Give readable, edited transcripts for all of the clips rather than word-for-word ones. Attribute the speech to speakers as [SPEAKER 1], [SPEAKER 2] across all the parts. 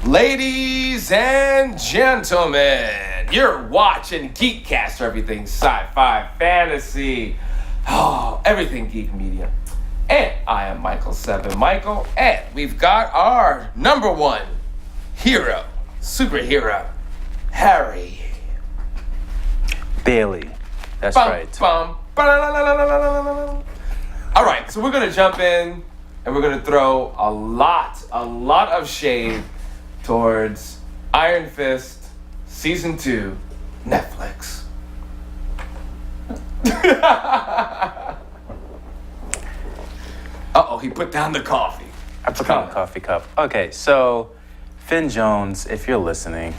[SPEAKER 1] Ladies and gentlemen, you're watching GEEKCASTER, everything sci-fi, fantasy, everything geek media. And I am Michael, and we've got our number one hero, superhero, Harry.
[SPEAKER 2] Bailey. That's right.
[SPEAKER 1] All right, so we're gonna jump in and we're gonna throw a lot of shade towards Iron Fist Season 2, Netflix. Uh-oh, he put down the coffee.
[SPEAKER 2] I put down the coffee cup. Okay, so Finn Jones, if you're listening,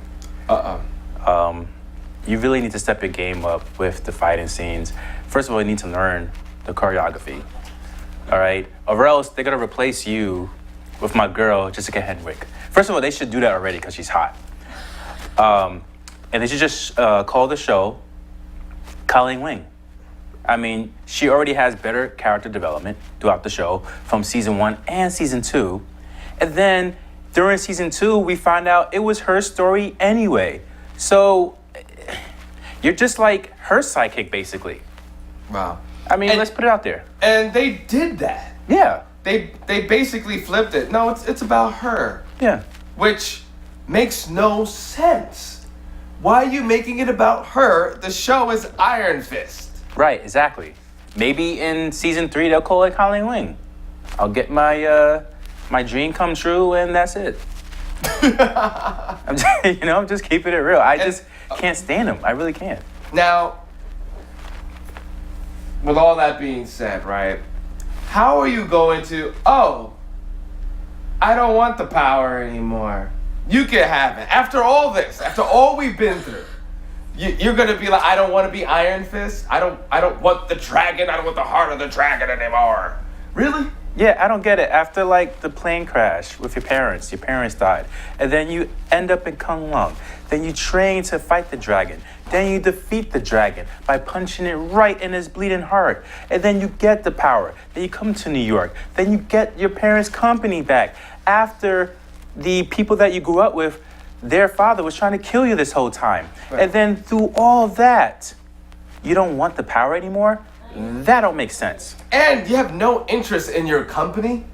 [SPEAKER 2] you really need to step your game up with the fighting scenes. First of all, you need to learn the choreography. All right? Or else they're gonna replace you with my girl, Jessica Henwick. First of all, they should do that already because she's hot. And they should just call the show Colleen Wing. I mean, she already has better character development throughout the show from season 1 and season 2. And then during season 2, we find out it was her story anyway. So you're just like her sidekick, basically.
[SPEAKER 1] Wow.
[SPEAKER 2] I mean, let's put it out there.
[SPEAKER 1] And they did that.
[SPEAKER 2] Yeah.
[SPEAKER 1] They basically flipped it. No, it's about her.
[SPEAKER 2] Yeah.
[SPEAKER 1] Which makes no sense. Why are you making it about her? The show is Iron Fist.
[SPEAKER 2] Right, exactly. Maybe in season 3 they'll call it Colleen Wing. I'll get my my dream come true, and that's it. I'm just keeping it real. I just can't stand him. I really can't.
[SPEAKER 1] Now, with all that being said, right? How are you going to? Oh, I don't want the power anymore. You can have it. After all this, after all we've been through. You're gonna be like, I don't want to be Iron Fist. I don't want the dragon. I don't want the heart of the dragon anymore. Really?
[SPEAKER 2] Yeah, I don't get it. After like the plane crash with your parents died, and then you end up in Kunlun. Then you train to fight the dragon. Then you defeat the dragon by punching it right in his bleeding heart. And then you get the power. Then you come to New York. Then you get your parents' company back. After the people that you grew up with, their father was trying to kill you this whole time. Right. And then through all that, you don't want the power anymore? That don't make sense.
[SPEAKER 1] And you have no interest in your company?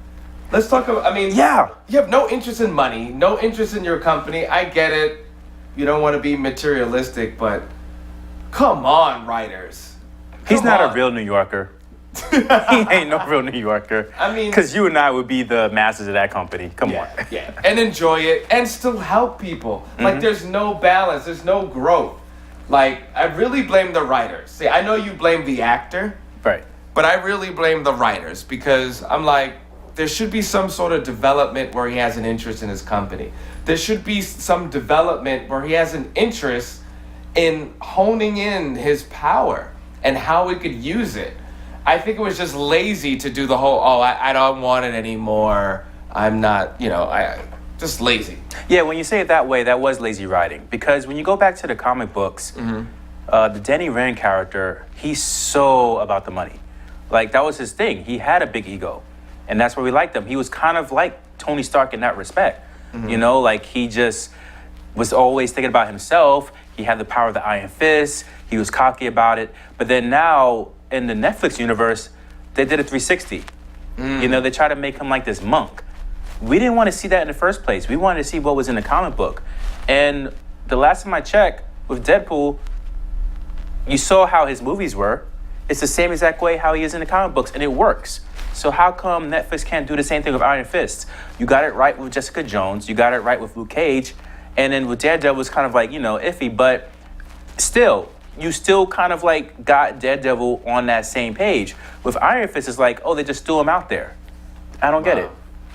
[SPEAKER 1] Let's talk about,
[SPEAKER 2] yeah.
[SPEAKER 1] You have no interest in money, no interest in your company. I get it. You don't want to be materialistic, but come on, writers.
[SPEAKER 2] He's not a real New Yorker. He ain't no real New Yorker. Because you and I would be the masters of that company. Come on.
[SPEAKER 1] Yeah, and enjoy it and still help people. Mm-hmm. Like, there's no balance, there's no growth. Like, I really blame the writers. See, I know you blame the actor.
[SPEAKER 2] Right.
[SPEAKER 1] But I really blame the writers because I'm like, there should be some sort of development where he has an interest in his company. There should be some development where he has an interest in honing in his power and how we could use it. I think it was just lazy to do the whole, I don't want it anymore. I'm not, just lazy.
[SPEAKER 2] Yeah, when you say it that way, that was lazy writing. Because when you go back to the comic books, the Danny Rand character, he's so about the money. Like, that was his thing. He had a big ego. And that's where we liked him. He was kind of like Tony Stark in that respect. Like, he just was always thinking about himself. He had the power of the Iron Fist. He was cocky about it. But then now, in the Netflix universe, they did a 360. They try to make him like this monk. We didn't want to see that in the first place. We wanted to see what was in the comic book. And the last time I checked, with Deadpool, you saw how his movies were. It's the same exact way how he is in the comic books, and it works. So how come Netflix can't do the same thing with Iron Fist? You got it right with Jessica Jones. You got it right with Luke Cage. And then with Daredevil, it's kind of like, iffy. But still, you still kind of like got Daredevil on that same page. With Iron Fist, it's like, they just threw him out there. I don't get it.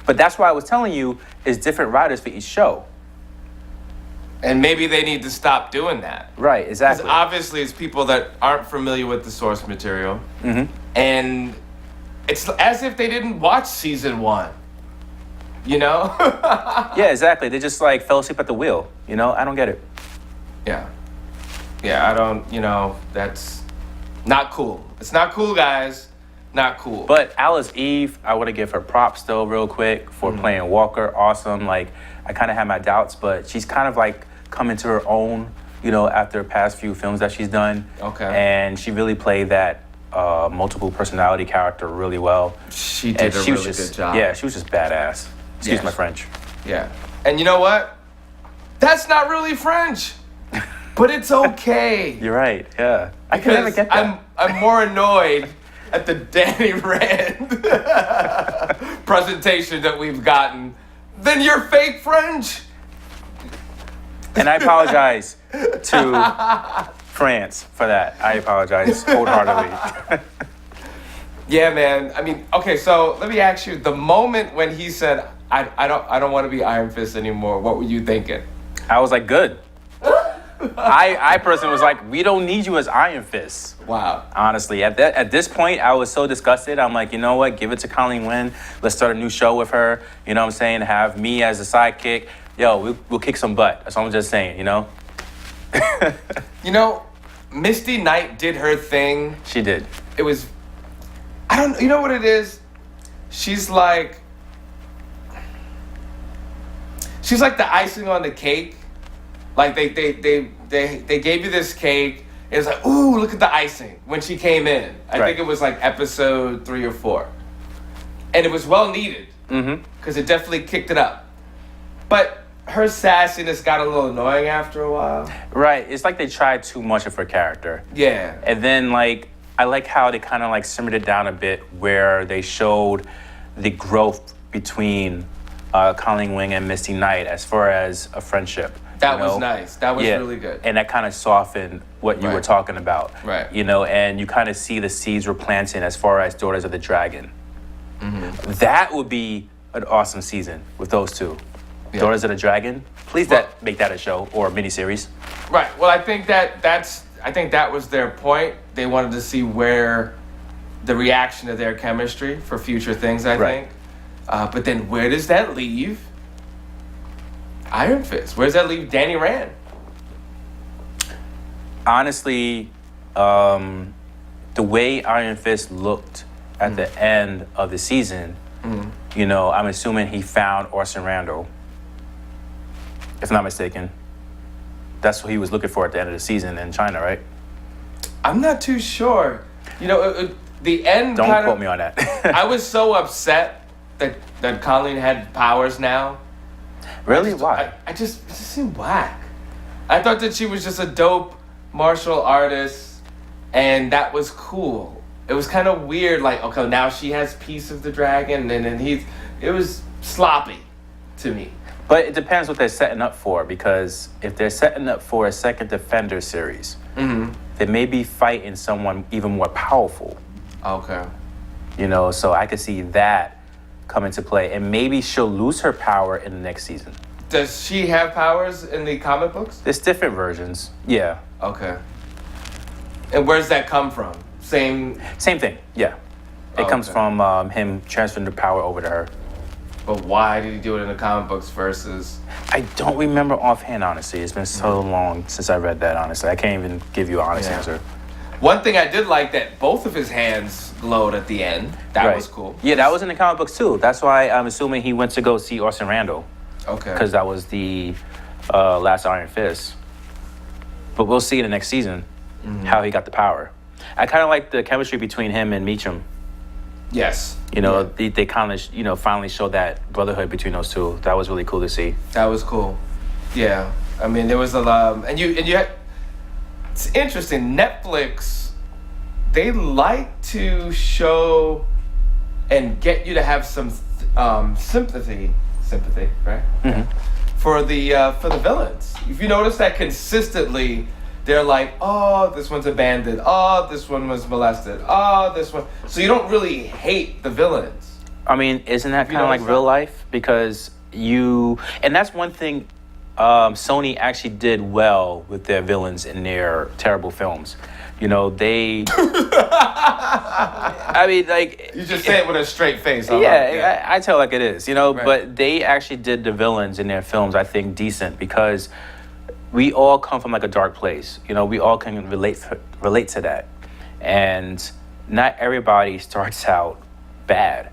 [SPEAKER 2] But that's why I was telling you, is different writers for each show.
[SPEAKER 1] And maybe they need to stop doing that.
[SPEAKER 2] Right, exactly.
[SPEAKER 1] Because obviously it's people that aren't familiar with the source material. And it's as if they didn't watch season 1.
[SPEAKER 2] Yeah, exactly. They just like fell asleep at the wheel. I don't get it.
[SPEAKER 1] Yeah, I don't, that's not cool. It's not cool, guys. not cool.
[SPEAKER 2] But Alice Eve, I want to give her props though, real quick, for playing Walker. Awesome. Like, I kind of had my doubts, but she's kind of like come into her own, you know, after the past few films that she's done.
[SPEAKER 1] Okay.
[SPEAKER 2] And she really played that multiple personality character really well.
[SPEAKER 1] She did a really good job.
[SPEAKER 2] Yeah, she was just badass. Excuse my French.
[SPEAKER 1] Yeah. And you know what? That's not really French. But it's okay.
[SPEAKER 2] You're right. Yeah. I could never get that.
[SPEAKER 1] I'm more annoyed at the Danny Rand presentation that we've gotten than your fake French.
[SPEAKER 2] And I apologize to France for that. I apologize wholeheartedly.
[SPEAKER 1] Yeah, man. I mean, okay, so let me ask you, the moment when he said, I don't want to be Iron Fist anymore, what were you thinking?
[SPEAKER 2] I was like, good. I personally was like, we don't need you as Iron Fist.
[SPEAKER 1] Wow.
[SPEAKER 2] Honestly, at this point, I was so disgusted. I'm like, you know what? Give it to Colleen Wynn. Let's start a new show with her. You know what I'm saying? Have me as a sidekick. Yo, we'll kick some butt. That's all I'm just saying, you know?
[SPEAKER 1] You know, Misty Knight did her thing.
[SPEAKER 2] She did.
[SPEAKER 1] It was, you know what it is? She's like the icing on the cake. Like they gave you this cake. It was like, ooh, look at the icing when she came in. I think it was like episode 3 or 4. And it was well needed. Because it definitely kicked it up. But her sassiness got a little annoying after a while.
[SPEAKER 2] Right. It's like they tried too much of her character.
[SPEAKER 1] Yeah.
[SPEAKER 2] And then, like, I like how they kind of, like, simmered it down a bit where they showed the growth between Colleen Wing and Misty Knight as far as a friendship.
[SPEAKER 1] That was nice. That was really good.
[SPEAKER 2] And that kind of softened what you were talking about.
[SPEAKER 1] Right.
[SPEAKER 2] You know, and you kind of see the seeds were planting as far as Daughters of the Dragon. That would be an awesome season with those two. Yeah. Daughters of the Dragon. Please make that a show or a miniseries.
[SPEAKER 1] Right. Well, I think that was their point. They wanted to see where the reaction of their chemistry for future things, I think. But then where does that leave Iron Fist? Where does that leave Danny Rand?
[SPEAKER 2] Honestly, the way Iron Fist looked at the end of the season, you know, I'm assuming he found Orson Randall. If I'm not mistaken. That's what he was looking for at the end of the season in China, right?
[SPEAKER 1] I'm not too sure. You know, the end.
[SPEAKER 2] Don't quote me on that.
[SPEAKER 1] I was so upset that Colleen had powers now.
[SPEAKER 2] Really? Why?
[SPEAKER 1] It just seemed whack. I thought that she was just a dope martial artist, and that was cool. It was kind of weird. Like, okay, now she has Piece of the Dragon, and then it was sloppy to me.
[SPEAKER 2] But it depends what they're setting up for, because if they're setting up for a second Defender series, they may be fighting someone even more powerful.
[SPEAKER 1] Okay.
[SPEAKER 2] You know, so I could see that come into play, and maybe she'll lose her power in the next season.
[SPEAKER 1] Does she have powers in the comic books?
[SPEAKER 2] There's different versions. Yeah.
[SPEAKER 1] Okay. And where's that come from? Same
[SPEAKER 2] thing. Yeah. It comes from him transferring the power over to her.
[SPEAKER 1] But why did he do it in the comic books versus...
[SPEAKER 2] I don't remember offhand, honestly. It's been so long since I read that, honestly. I can't even give you an honest answer.
[SPEAKER 1] One thing I did like, that both of his hands glowed at the end. That was cool.
[SPEAKER 2] Yeah, that was in the comic books, too. That's why I'm assuming he went to go see Orson Randall.
[SPEAKER 1] Okay.
[SPEAKER 2] Because that was the last Iron Fist. But we'll see in the next season how he got the power. I kind of like the chemistry between him and Meacham.
[SPEAKER 1] Yes.
[SPEAKER 2] You know, they kind of, you know, finally showed that brotherhood between those two. That was really cool to see.
[SPEAKER 1] That was cool. Yeah. I mean, there was a lot, and you had, it's interesting. Netflix, they like to show and get you to have some sympathy, right? For the villains. If you notice that consistently, they're like, oh, this one's abandoned. Oh, this one was molested. Oh, this one. So you don't really hate the villains.
[SPEAKER 2] I mean, isn't that kind of like real life? Because and that's one thing Sony actually did well with their villains in their terrible films. You know, they... I mean, like...
[SPEAKER 1] You just say it with a straight face.
[SPEAKER 2] I tell like it is, you know, but they actually did the villains in their films, I think, decent, because we all come from like a dark place. You know, we all can relate to that. And not everybody starts out bad,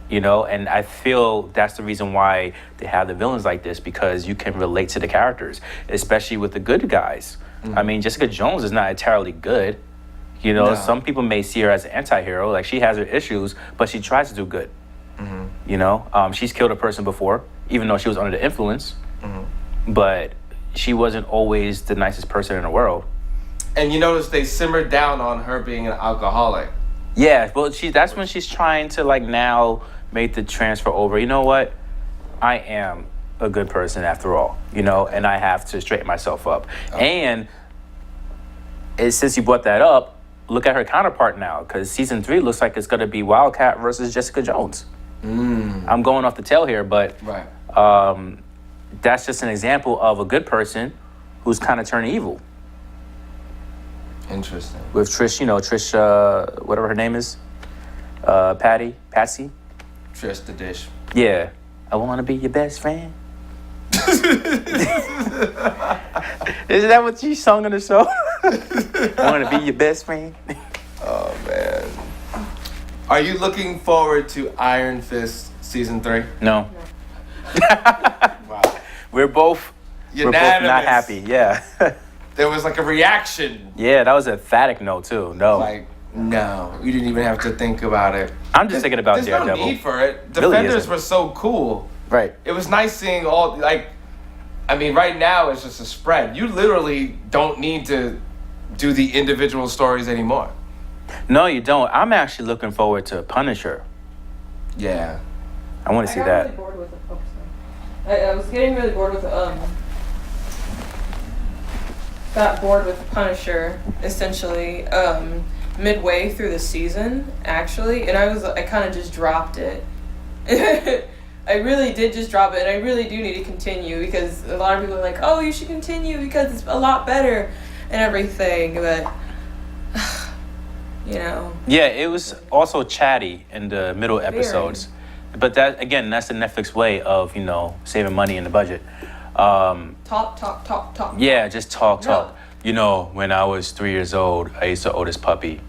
[SPEAKER 2] you know, and I feel that's the reason why they have the villains like this, because you can relate to the characters, especially with the good guys. I mean, Jessica Jones is not entirely good. You know,
[SPEAKER 1] No.
[SPEAKER 2] some people may see her as an anti-hero, like she has her issues, but she tries to do good. You know, she's killed a person before, even though she was under the influence, but she wasn't always the nicest person in the world.
[SPEAKER 1] And you notice they simmered down on her being an alcoholic.
[SPEAKER 2] Yeah, well, that's when she's trying to like now make the transfer over. You know what? I am a good person after all, you know, and I have to straighten myself up. And since you brought that up, look at her counterpart now, because season 3 looks like it's going to be Wildcat versus Jessica Jones. I'm going off the tail here, but
[SPEAKER 1] Right.
[SPEAKER 2] that's just an example of a good person who's kind of turning evil.
[SPEAKER 1] Interesting.
[SPEAKER 2] With Trish, you know, Trish, whatever her name is, Patsy.
[SPEAKER 1] Trish the dish.
[SPEAKER 2] Yeah. I want to be your best friend. Isn't that what you sung in the show? I want to be your best friend.
[SPEAKER 1] Oh, man. Are you looking forward to Iron Fist season 3?
[SPEAKER 2] No.
[SPEAKER 1] Wow.
[SPEAKER 2] We're both
[SPEAKER 1] Unanimous.
[SPEAKER 2] not happy. Yeah.
[SPEAKER 1] There was like a reaction.
[SPEAKER 2] Yeah, that was an emphatic no, too. No.
[SPEAKER 1] Like, no, you didn't even have to think about it.
[SPEAKER 2] I'm just thinking about
[SPEAKER 1] There's
[SPEAKER 2] Daredevil.
[SPEAKER 1] no need for it.
[SPEAKER 2] Really
[SPEAKER 1] Defenders
[SPEAKER 2] isn't.
[SPEAKER 1] were so cool.
[SPEAKER 2] Right.
[SPEAKER 1] It was nice seeing all, like, I mean, right now it's just a spread. You literally don't need to do the individual stories anymore.
[SPEAKER 2] No, you don't. I'm actually looking forward to Punisher.
[SPEAKER 1] Yeah.
[SPEAKER 2] I want to see
[SPEAKER 3] I got
[SPEAKER 2] that.
[SPEAKER 3] really bored with I was getting really bored with got bored with Punisher essentially midway through the season actually, and I kind of just dropped it. I really did just drop it, and I really do need to continue, because a lot of people are like, oh, you should continue because it's a lot better and everything, but you know.
[SPEAKER 2] Yeah, it was also chatty in the middle episodes. But that, again, that's the Netflix way of, you know, saving money in the budget.
[SPEAKER 3] Talk.
[SPEAKER 2] Yeah, just talk.
[SPEAKER 3] No.
[SPEAKER 2] You know, when I was 3 years old, I used to own this puppy.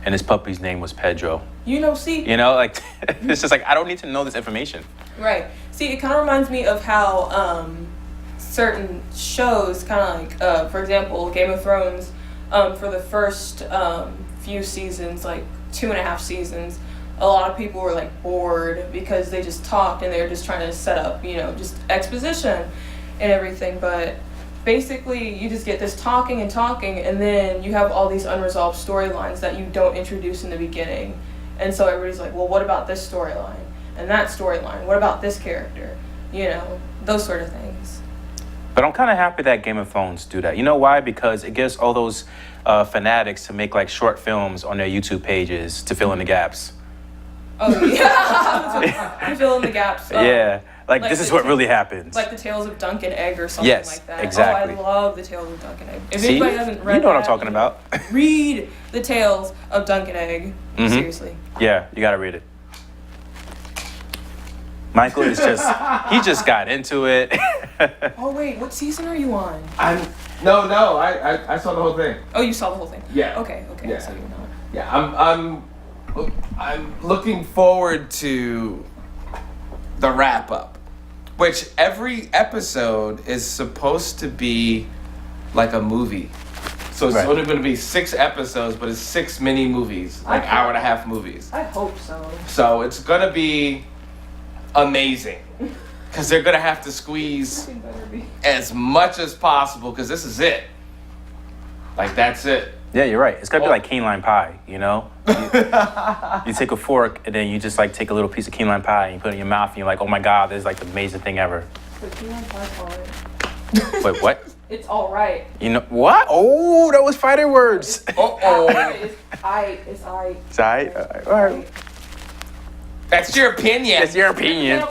[SPEAKER 2] And this puppy's name was Pedro.
[SPEAKER 3] You know, see.
[SPEAKER 2] You know, like, it's just like, I don't need to know this information.
[SPEAKER 3] Right. See, it kind of reminds me of how certain shows, kind of like, for example, Game of Thrones, for the first few seasons, like 2.5 seasons, a lot of people were like bored because they just talked and they were just trying to set up, you know, just exposition and everything. But basically, you just get this talking, and then you have all these unresolved storylines that you don't introduce in the beginning. And so everybody's like, well, what about this storyline? And that storyline? What about this character? You know, those sort of things.
[SPEAKER 2] But I'm kind of happy that Game of Thrones do that. You know why? Because it gives all those fanatics to make like short films on their YouTube pages to fill in the gaps.
[SPEAKER 3] Oh, yeah. To fill in the gaps.
[SPEAKER 2] Yeah. Like this is
[SPEAKER 3] the
[SPEAKER 2] what really happens.
[SPEAKER 3] Like the Tales of Dunk and Egg or something
[SPEAKER 2] Yes,
[SPEAKER 3] like that.
[SPEAKER 2] exactly.
[SPEAKER 3] Oh, I love the Tales of Dunk and Egg. If
[SPEAKER 2] See?
[SPEAKER 3] anybody hasn't read
[SPEAKER 2] you know what I'm
[SPEAKER 3] that,
[SPEAKER 2] talking about.
[SPEAKER 3] read the Tales of Dunk and Egg.
[SPEAKER 2] Mhm.
[SPEAKER 3] Seriously.
[SPEAKER 2] Yeah, you gotta read it. Michael is he just got into it.
[SPEAKER 3] Oh, wait, what season are you on?
[SPEAKER 1] No, I saw the whole thing.
[SPEAKER 3] Oh, you saw the whole thing?
[SPEAKER 1] Yeah.
[SPEAKER 3] Okay,
[SPEAKER 1] Yeah.
[SPEAKER 3] so you're not.
[SPEAKER 1] Yeah, I'm looking forward to the wrap up, which every episode is supposed to be like a movie. So it's
[SPEAKER 2] Right.
[SPEAKER 1] only going to be 6 episodes, but it's 6 mini movies, like
[SPEAKER 3] Okay.
[SPEAKER 1] hour and a half movies.
[SPEAKER 3] I hope so.
[SPEAKER 1] So it's going to be amazing, because they're going to have to squeeze
[SPEAKER 3] It better be.
[SPEAKER 1] as much as possible, because this is it. Like, that's it.
[SPEAKER 2] Yeah, you're right. It's gonna be
[SPEAKER 1] Oh.
[SPEAKER 2] like key lime pie, you know? You take a fork and then you just like take a little piece of key lime pie and you put it in your mouth and you're like, oh my God, this is like the amazing thing ever.
[SPEAKER 3] But key lime pie's alright.
[SPEAKER 2] Wait, what?
[SPEAKER 3] It's alright.
[SPEAKER 2] You know what? Oh, that was fighting words.
[SPEAKER 1] Uh-oh.
[SPEAKER 3] It's I.
[SPEAKER 2] Sorry. All right.
[SPEAKER 1] That's your opinion.
[SPEAKER 2] That's your opinion.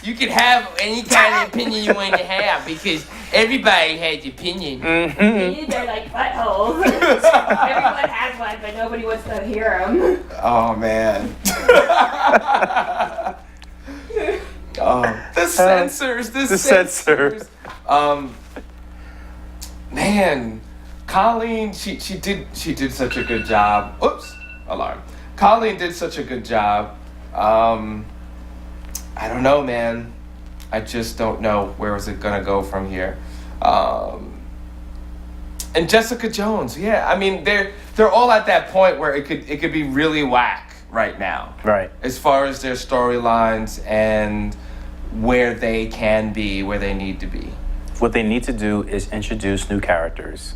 [SPEAKER 1] You can have any kind of opinion you want to have, because everybody has opinion.
[SPEAKER 3] Opinions are like buttholes. Everyone has one, but nobody wants to hear them.
[SPEAKER 1] Oh man. The censors.
[SPEAKER 2] The censor.
[SPEAKER 1] Man, Colleen, she did such a good job. Oops, alarm. Colleen did such a good job. I don't know, man. I just don't know where is it gonna go from here. And Jessica Jones, yeah. I mean, they're all at that point where it could be really whack right now.
[SPEAKER 2] Right.
[SPEAKER 1] As far as their storylines and where they can be, where they need to be.
[SPEAKER 2] What they need to do is introduce new characters.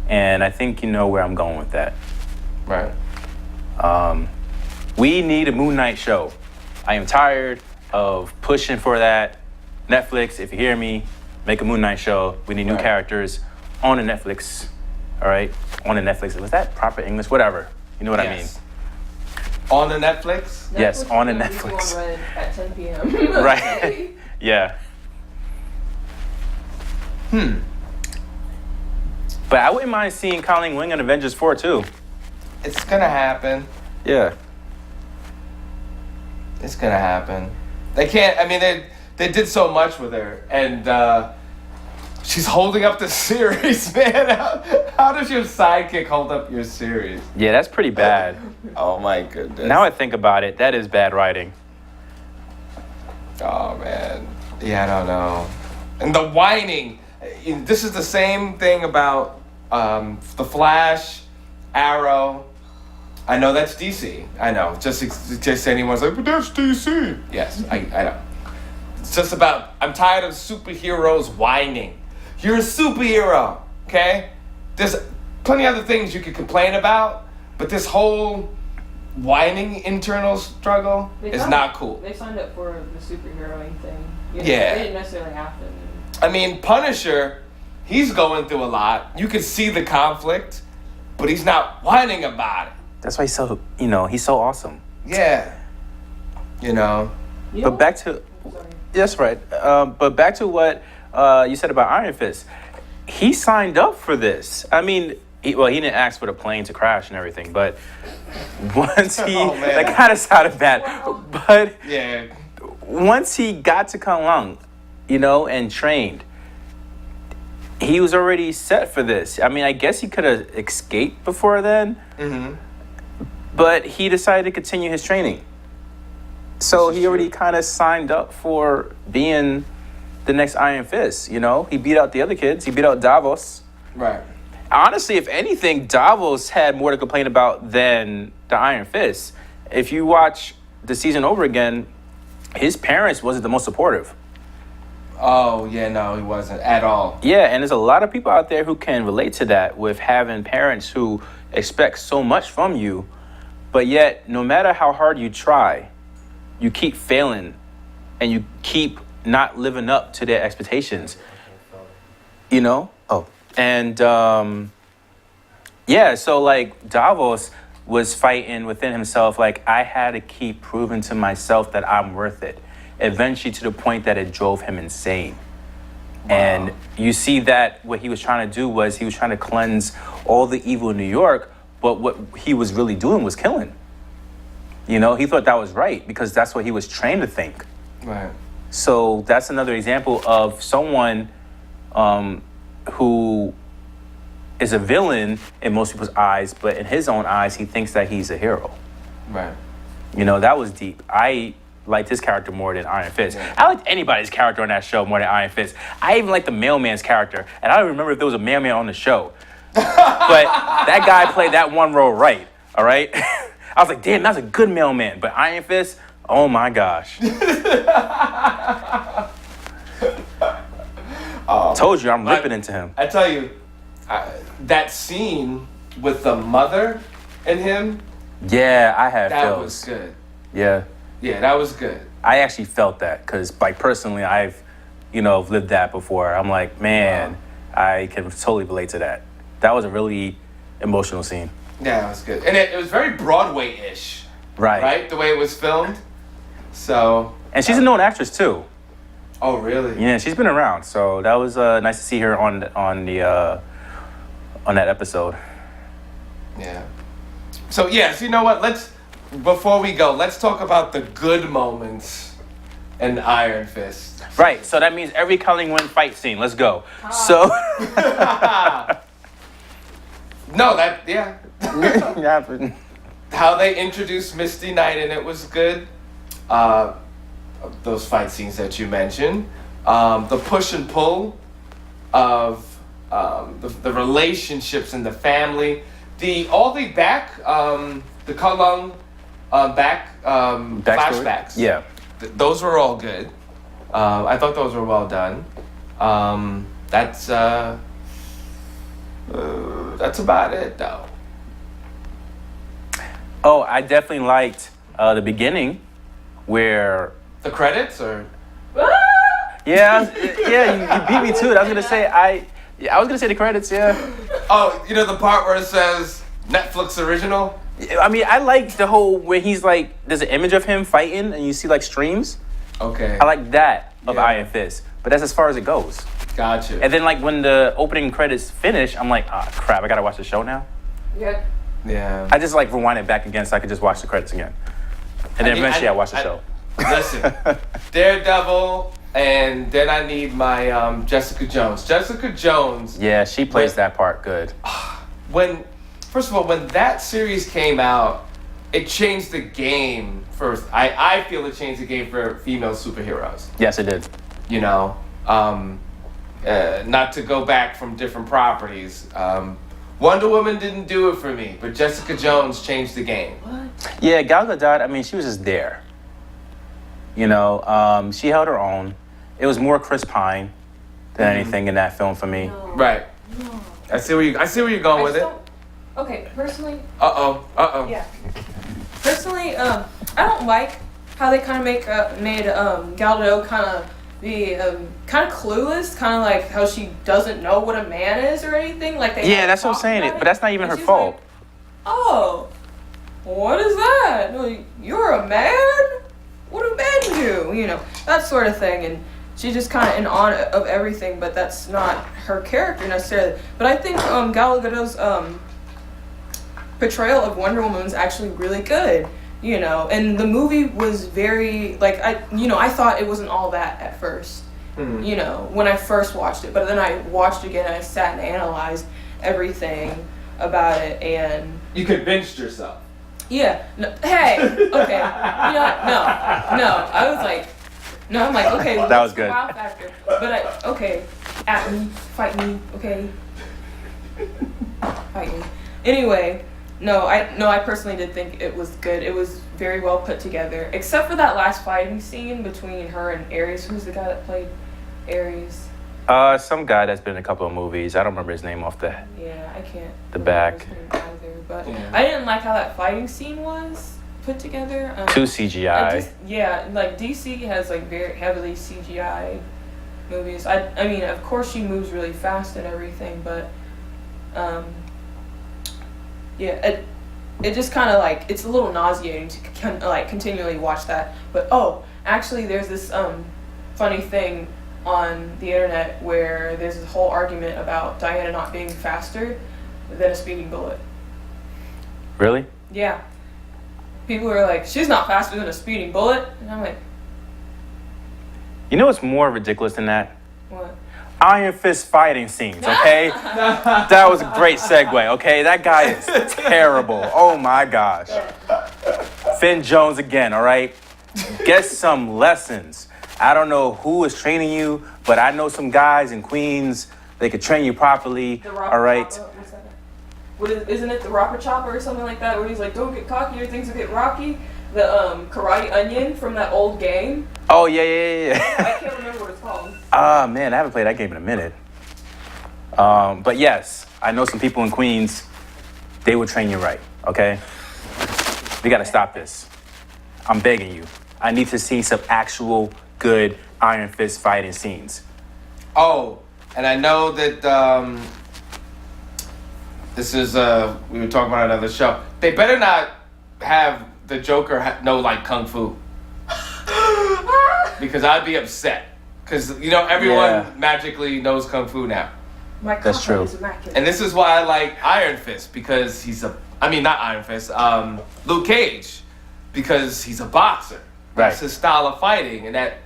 [SPEAKER 2] And I think you know where I'm going with that.
[SPEAKER 1] Right.
[SPEAKER 2] We need a Moon Knight show. I am tired of pushing for that. Netflix, if you hear me, make a Moon Knight show. We need new characters on the Netflix. All right? On the Netflix. Was that proper English? Whatever. You know what I mean?
[SPEAKER 1] On the Netflix?
[SPEAKER 2] Yes, on the
[SPEAKER 3] Netflix.
[SPEAKER 2] Netflix.
[SPEAKER 3] On Reddit at 10 p.m.
[SPEAKER 2] Right. Yeah. But I wouldn't mind seeing Colleen Wing in Avengers 4 too.
[SPEAKER 1] It's gonna happen.
[SPEAKER 2] Yeah.
[SPEAKER 1] It's gonna happen. They can't. I mean, they did so much with her, and she's holding up the series, man. How does your sidekick hold up your series?
[SPEAKER 2] Yeah, that's pretty bad.
[SPEAKER 1] Oh my goodness.
[SPEAKER 2] Now I think about it, that is bad writing.
[SPEAKER 1] Oh man. Yeah, I don't know. And the whining. This is the same thing about the Flash, Arrow. I know that's DC. I know. Just anyone's like, but that's DC. Yes, I know. It's just about, I'm tired of superheroes whining. You're a superhero, okay? There's plenty of other things you could complain about, but this whole whining internal struggle is not cool.
[SPEAKER 3] They signed up for the superheroing thing. You know,
[SPEAKER 1] Yeah.
[SPEAKER 3] They didn't necessarily have to.
[SPEAKER 1] I mean, Punisher, he's going through a lot. You can see the conflict, but he's not whining about it.
[SPEAKER 2] That's why he's so, he's so awesome.
[SPEAKER 1] Yeah.
[SPEAKER 2] But back to,
[SPEAKER 3] Sorry.
[SPEAKER 2] that's right. But back to what you said about Iron Fist. He signed up for this. I mean, he didn't ask for the plane to crash and everything, but once he, that kind of sounded bad. But
[SPEAKER 1] Yeah.
[SPEAKER 2] once he got to Kunlun, and trained, he was already set for this. I mean, I guess he could have escaped before then, but he decided to continue his training. So he already kind of signed up for being the next Iron Fist, He beat out the other kids. He beat out Davos.
[SPEAKER 1] Right.
[SPEAKER 2] Honestly, if anything, Davos had more to complain about than the Iron Fist. If you watch the season over again, his parents wasn't the most supportive.
[SPEAKER 1] Oh, yeah, no, he wasn't at all.
[SPEAKER 2] Yeah, and there's a lot of people out there who can relate to that with having parents who expect so much from you, but yet no matter how hard you try, you keep failing and you keep not living up to their expectations. So like Davos was fighting within himself, like I had to keep proving to myself that I'm worth it. Eventually to the point that it drove him insane. Wow. And you see that what he was trying to do was he was trying to cleanse all the evil in New York, but what he was really doing was killing. He thought that was right because that's what he was trained to think.
[SPEAKER 1] Right.
[SPEAKER 2] So that's another example of someone who is a villain in most people's eyes, but in his own eyes, he thinks that he's a hero.
[SPEAKER 1] Right.
[SPEAKER 2] That was deep. I liked his character more than Iron Fist.
[SPEAKER 1] Yeah.
[SPEAKER 2] I liked anybody's character on that show more than Iron Fist. I even liked the mailman's character, and I don't remember if there was a mailman on the show. But that guy played that one role right, all right? I was like, damn, that's a good mailman. But Iron Fist, oh my gosh. Told you, I'm ripping into him.
[SPEAKER 1] I tell you, that scene with the mother and him,
[SPEAKER 2] Yeah, I had
[SPEAKER 1] that
[SPEAKER 2] feels.
[SPEAKER 1] was good.
[SPEAKER 2] Yeah.
[SPEAKER 1] Yeah, that was good.
[SPEAKER 2] I actually felt that because, personally, I've, lived that before. I'm like, man, I can totally relate to that. That was a really emotional scene.
[SPEAKER 1] Yeah, that was good. And it was very Broadway-ish.
[SPEAKER 2] Right.
[SPEAKER 1] Right? The way it was filmed. So.
[SPEAKER 2] And she's a known actress, too.
[SPEAKER 1] Oh, really?
[SPEAKER 2] Yeah, she's been around. So that was nice to see her on that episode.
[SPEAKER 1] Yeah. So, yes, you know what? Before we go, let's talk about the good moments in Iron Fist.
[SPEAKER 2] Right, so that means every Colleen Wing fight scene. Let's go. So,
[SPEAKER 1] No, that yeah.
[SPEAKER 2] Yeah.
[SPEAKER 1] How they introduced Misty Knight and it was good. Those fight scenes that you mentioned, the push and pull of the relationships in the family, the Kalung flashbacks.
[SPEAKER 2] Yeah.
[SPEAKER 1] Those were all good. I thought those were well done. That's about it though.
[SPEAKER 2] Oh, I definitely liked the beginning where.
[SPEAKER 1] The credits or.
[SPEAKER 2] Yeah, you beat me to it. I was gonna say I was gonna say the credits. Yeah.
[SPEAKER 1] Oh, you know the part where it says Netflix original.
[SPEAKER 2] I mean, I like the whole where he's like, there's an image of him fighting, and you see like streams.
[SPEAKER 1] Okay.
[SPEAKER 2] I like that of
[SPEAKER 1] Yeah.
[SPEAKER 2] Iron Fist, but that's as far as it goes.
[SPEAKER 1] Gotcha.
[SPEAKER 2] And then like when the opening credits finish, I'm like, ah, crap, I gotta watch the show now.
[SPEAKER 3] Yeah.
[SPEAKER 1] Yeah.
[SPEAKER 2] I just like rewind it back again so I could just watch the credits again, and then eventually I watch the show.
[SPEAKER 1] Listen, Daredevil, and then I need my Jessica Jones. Jessica Jones.
[SPEAKER 2] Yeah, she plays that part good.
[SPEAKER 1] First of all, when that series came out, it changed the game. I feel it changed the game for female superheroes.
[SPEAKER 2] Yes, it did.
[SPEAKER 1] You know, not to go back from different properties. Wonder Woman didn't do it for me, but Jessica Jones changed the game.
[SPEAKER 3] What?
[SPEAKER 2] Yeah, Gal Gadot. I mean, she was just there. You know, she held her own. It was more Chris Pine than anything in that film for me.
[SPEAKER 3] No.
[SPEAKER 1] Right.
[SPEAKER 3] No.
[SPEAKER 1] I see where you're going with it.
[SPEAKER 3] Okay, personally.
[SPEAKER 1] Uh oh.
[SPEAKER 3] Yeah. Personally, I don't like how they kind of made Gal Gadot kind of be kind of clueless, kind of like how she doesn't know what a man is or anything. Like they.
[SPEAKER 2] Yeah, that's what I'm saying. But that's not even
[SPEAKER 3] And
[SPEAKER 2] her
[SPEAKER 3] she's
[SPEAKER 2] fault.
[SPEAKER 3] like, oh, what is that? No, you're a man. What do men do? You know, that sort of thing. And she's just kind of in awe of everything, but that's not her character necessarily. But I think Gal Gadot's portrayal of Wonder Woman was actually really good. You know, and the movie was very I thought it wasn't all that at first.
[SPEAKER 1] Mm-hmm.
[SPEAKER 3] You know, when I first watched it, but then I watched it again and I sat and analyzed everything about it, and
[SPEAKER 1] You convinced yourself.
[SPEAKER 3] yeah, no, hey, okay, you know what? No, I was like, no, I'm like, okay,
[SPEAKER 2] That
[SPEAKER 3] what's
[SPEAKER 2] was
[SPEAKER 3] the
[SPEAKER 2] good.
[SPEAKER 3] wow factor? But okay, at me, fight me, okay, fight me. Anyway, I personally did think it was good. It was very well put together, except for that last fighting scene between her and Ares. Who's the guy that played Ares?
[SPEAKER 2] Some guy that's been in a couple of movies. I don't remember his name off the.
[SPEAKER 3] Yeah, I can't.
[SPEAKER 2] The
[SPEAKER 3] remember
[SPEAKER 2] back.
[SPEAKER 3] his name either, but
[SPEAKER 1] Yeah.
[SPEAKER 3] I didn't like how that fighting scene was put together.
[SPEAKER 2] Too CGI.
[SPEAKER 3] Yeah, like DC has like very heavily CGI movies. I mean, of course she moves really fast and everything, but yeah, it just kind of like it's a little nauseating to continually watch that. But actually, there's this funny thing on the internet where there's this whole argument about Diana not being faster than a speeding bullet.
[SPEAKER 2] Really?
[SPEAKER 3] Yeah. People are like, she's not faster than a speeding bullet. And I'm like,
[SPEAKER 2] You know what's more ridiculous than that?
[SPEAKER 3] what?
[SPEAKER 2] Iron Fist fighting scenes, okay? That was a great segue, okay? That guy is terrible. Oh my gosh. Finn Jones again, all right? Get some lessons. I don't know who is training you, but I know some guys in Queens. They could train you properly,
[SPEAKER 3] The rocker
[SPEAKER 2] all right?
[SPEAKER 3] chopper, what's that? Isn't it the rocker chopper or something like that? Where he's like, don't get cocky or things will get rocky. The Karate Onion from that old game.
[SPEAKER 2] Oh, yeah.
[SPEAKER 3] I can't remember what it's called.
[SPEAKER 2] Ah, man, I haven't played that game in a minute. But yes, I know some people in Queens. They will train you right, okay? We got to stop this. I'm begging you. I need to see some actual good Iron Fist fighting scenes.
[SPEAKER 1] Oh, and I know that this is we were talking about another show. They better not have the Joker know like kung fu, because I'd be upset. Because everyone
[SPEAKER 2] Yeah.
[SPEAKER 1] magically knows kung fu now,
[SPEAKER 3] My
[SPEAKER 2] That's
[SPEAKER 3] kata
[SPEAKER 2] true.
[SPEAKER 3] is immaculate.
[SPEAKER 1] and this is why I like Iron Fist, because not Iron Fist, Luke Cage, because he's a boxer.
[SPEAKER 2] Right.
[SPEAKER 1] That's his style of fighting, and that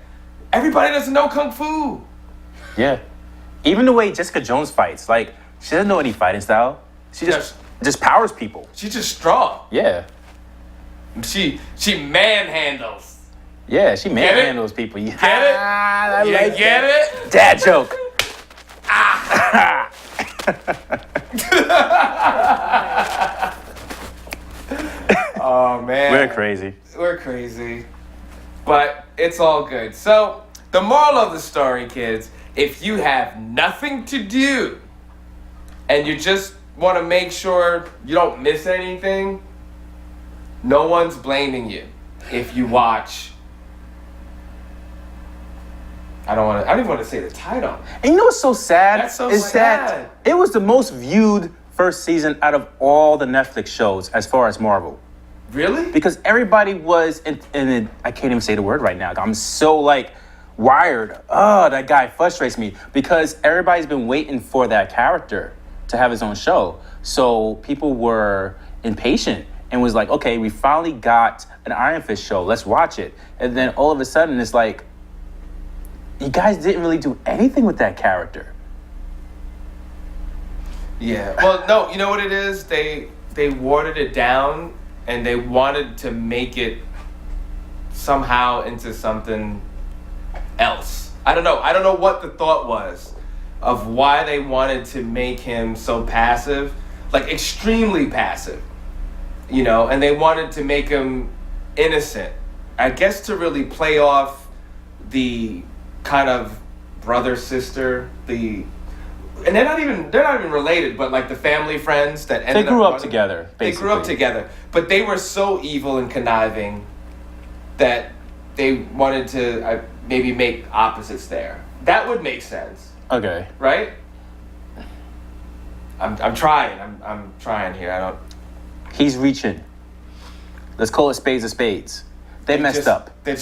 [SPEAKER 1] everybody doesn't know kung fu.
[SPEAKER 2] Yeah. Even the way Jessica Jones fights, like, she doesn't know any fighting style. She just powers people.
[SPEAKER 1] She's just strong.
[SPEAKER 2] Yeah.
[SPEAKER 1] She manhandles.
[SPEAKER 2] Yeah, she manhandles people.
[SPEAKER 1] Get it?
[SPEAKER 2] I
[SPEAKER 1] You
[SPEAKER 2] like
[SPEAKER 1] get
[SPEAKER 2] that.
[SPEAKER 1] it?
[SPEAKER 2] Dad joke.
[SPEAKER 1] Oh man.
[SPEAKER 2] We're crazy.
[SPEAKER 1] We're crazy. But it's all good. So, the moral of the story, kids, if you have nothing to do and you just want to make sure you don't miss anything, no one's blaming you if you watch. I don't even want to say the title.
[SPEAKER 2] And you know what's so sad?
[SPEAKER 1] That's so
[SPEAKER 2] is
[SPEAKER 1] sad.
[SPEAKER 2] that it was the most viewed first season out of all the Netflix shows as far as Marvel.
[SPEAKER 1] Really?
[SPEAKER 2] Because everybody was in I can't even say the word right now. I'm so like wired. Oh, that guy frustrates me because everybody's been waiting for that character to have his own show. So people were impatient and was like, okay, we finally got an Iron Fist show. Let's watch it. And then all of a sudden it's like, you guys didn't really do anything with that character.
[SPEAKER 1] Yeah. Well, no, you know what it is? They watered it down and they wanted to make it somehow into something else. I don't know what the thought was of why they wanted to make him so passive, like extremely passive, you know, and they wanted to make him innocent. I guess to really play off the kind of brother sister, and they're not even related, but like the family friends that ended
[SPEAKER 2] They grew up
[SPEAKER 1] running-
[SPEAKER 2] together,
[SPEAKER 1] They grew up
[SPEAKER 2] basically.
[SPEAKER 1] together, but they were so evil and conniving that they wanted to maybe make opposites there. That would make sense,
[SPEAKER 2] Okay.
[SPEAKER 1] right? I'm trying. I'm trying here. I don't.
[SPEAKER 2] He's reaching. Let's call it spades of spades. They messed up.
[SPEAKER 1] They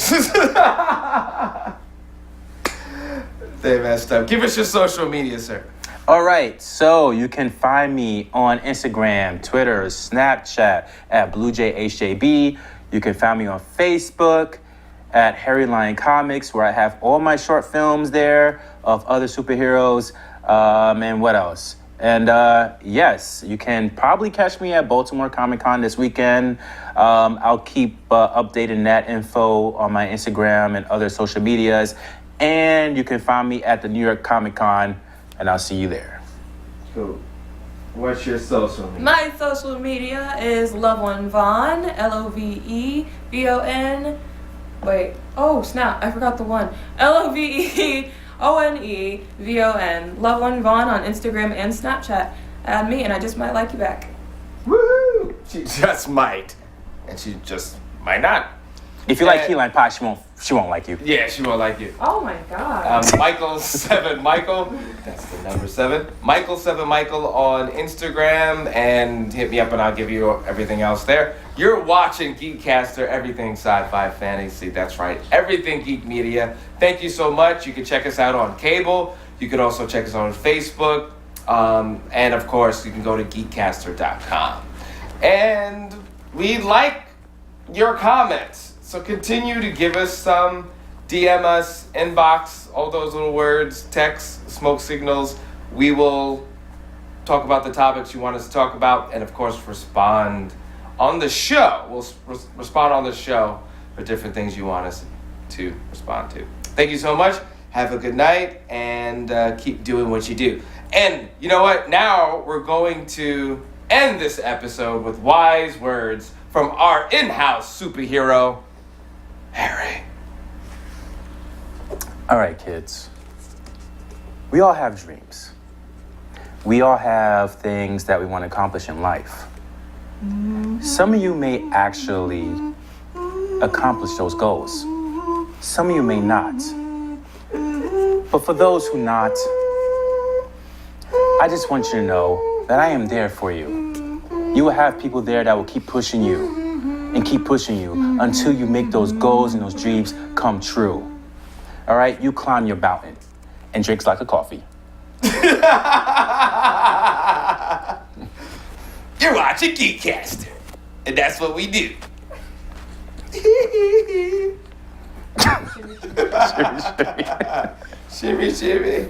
[SPEAKER 1] messed up. Give us your social media, sir.
[SPEAKER 2] All right, so you can find me on Instagram, Twitter, Snapchat at BlueJHJB. You can find me on Facebook at Harry Lion Comics, where I have all my short films there of other superheroes. And what else? And yes, you can probably catch me at Baltimore Comic Con this weekend. I'll keep updating that info on my Instagram and other social medias. And you can find me at the New York Comic Con, and I'll see you there.
[SPEAKER 1] Cool. What's your social media?
[SPEAKER 3] My social media is Loveone Vaughn, LOVEVON. Wait, oh snap, I forgot the one. LOVEONEVON. Loveone Vaughn on Instagram and Snapchat. Add me and I just might like you back.
[SPEAKER 1] Woohoo! She just might, and she just might not.
[SPEAKER 2] If you like key lime pie, she won't like you.
[SPEAKER 1] Yeah, she won't like you.
[SPEAKER 3] Oh my god.
[SPEAKER 1] Michael, that's the number 7. Michael on Instagram, and hit me up and I'll give you everything else there. You're watching GEEKCASTER, everything sci-fi fantasy. That's right, everything geek media. Thank you so much. You can check us out on cable. You can also check us out on Facebook. And of course, you can go to geekcaster.com. And we like your comments. So continue to give us some, DM us, inbox, all those little words, text, smoke signals. We will talk about the topics you want us to talk about, and of course respond on the show. We'll respond on the show for different things you want us to respond to. Thank you so much. Have a good night, and keep doing what you do. And you know what? Now we're going to end this episode with wise words from our in-house superhero, Harry.
[SPEAKER 2] All right, kids. We all have dreams. We all have things that we want to accomplish in life. Some of you may actually accomplish those goals. Some of you may not. But for those who not, I just want you to know that I am there for you. You will have people there that will keep pushing you and keep pushing you until you make those goals and those dreams come true. All right, you climb your mountain and drinks like a coffee.
[SPEAKER 1] You're watching GEEKCASTER, and that's what we do. Shimmy, shimmy.